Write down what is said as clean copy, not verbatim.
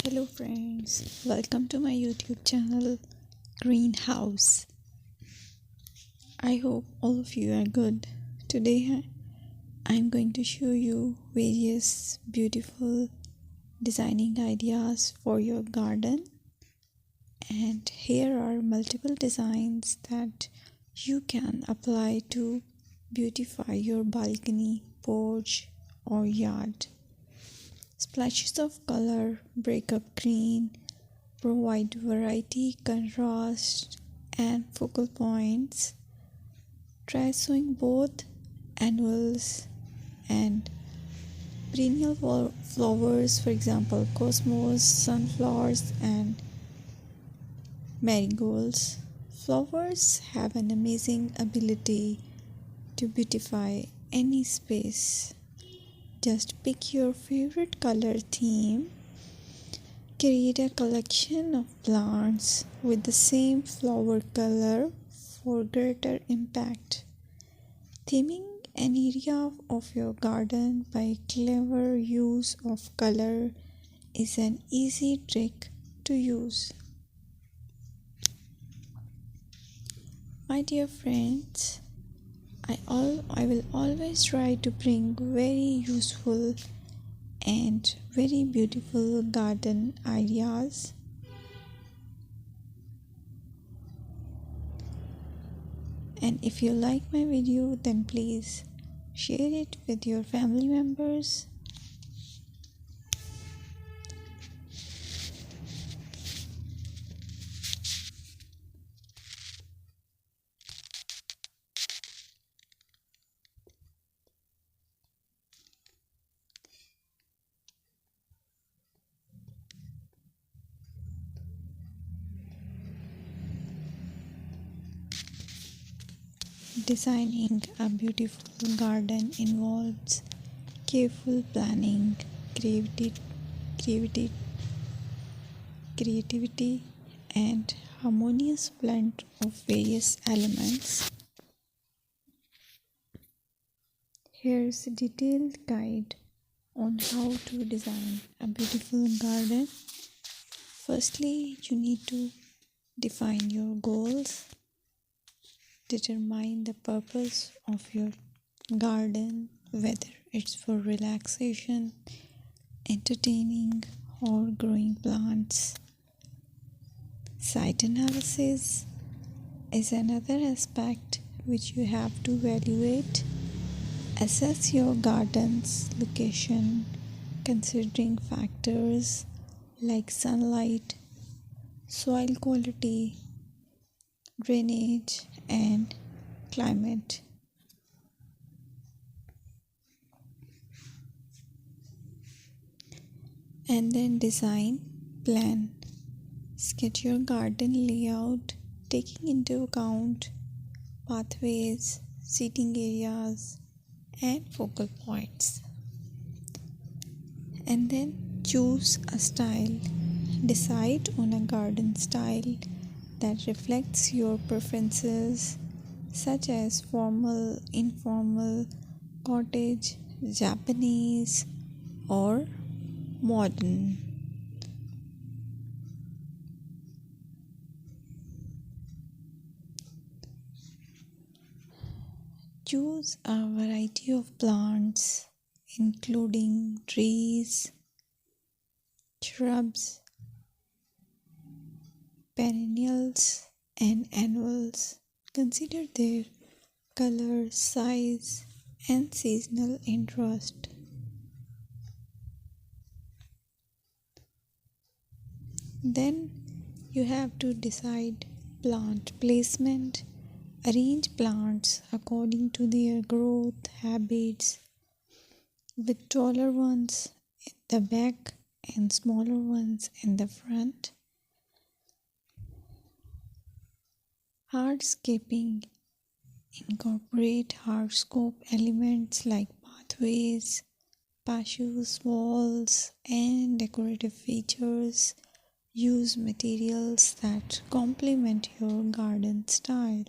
Hello friends, welcome to my YouTube channel Greenhouse. I hope all of you are good. Today I'm going to show you various beautiful designing ideas for your garden, and here are multiple designs that you can apply to beautify your balcony, porch or yard. Splashes of color break up green, provide variety, contrast, and focal points. Try sowing both annuals and perennial flowers, for example, cosmos, sunflowers, and marigolds. Flowers have an amazing ability to beautify any space. Just pick your favorite color theme. Create a collection of plants with the same flower color for greater impact. Theming an area of your garden by clever use of color is an easy trick to use. My dear friends, I will always try to bring very useful and very beautiful garden ideas. And if you like my video, then please share it with your family members. Designing a beautiful garden involves careful planning, creativity, and harmonious blend of various elements. Here's a detailed guide on how to design a beautiful garden. Firstly, you need to define your goals. Determine the purpose of your garden, whether it's for relaxation, entertaining, or growing plants. Site analysis is another aspect which you have to evaluate. Assess your garden's location, considering factors like sunlight, soil quality, drainage, and climate. And then design plan. Sketch your garden layout, taking into account pathways, seating areas, and focal points. And then choose a style. Decide on a garden style that reflects your preferences, such as formal, informal, cottage, Japanese, or modern. Choose a variety of plants, including trees, shrubs, perennials, and annuals. Consider their color, size, and seasonal interest. Then you have to decide plant placement. Arrange plants according to their growth habits, with taller ones in the back and smaller ones in the front. Hardscaping. Incorporate hardscape elements like pathways, patios, walls, and decorative features. Use materials that complement your garden style.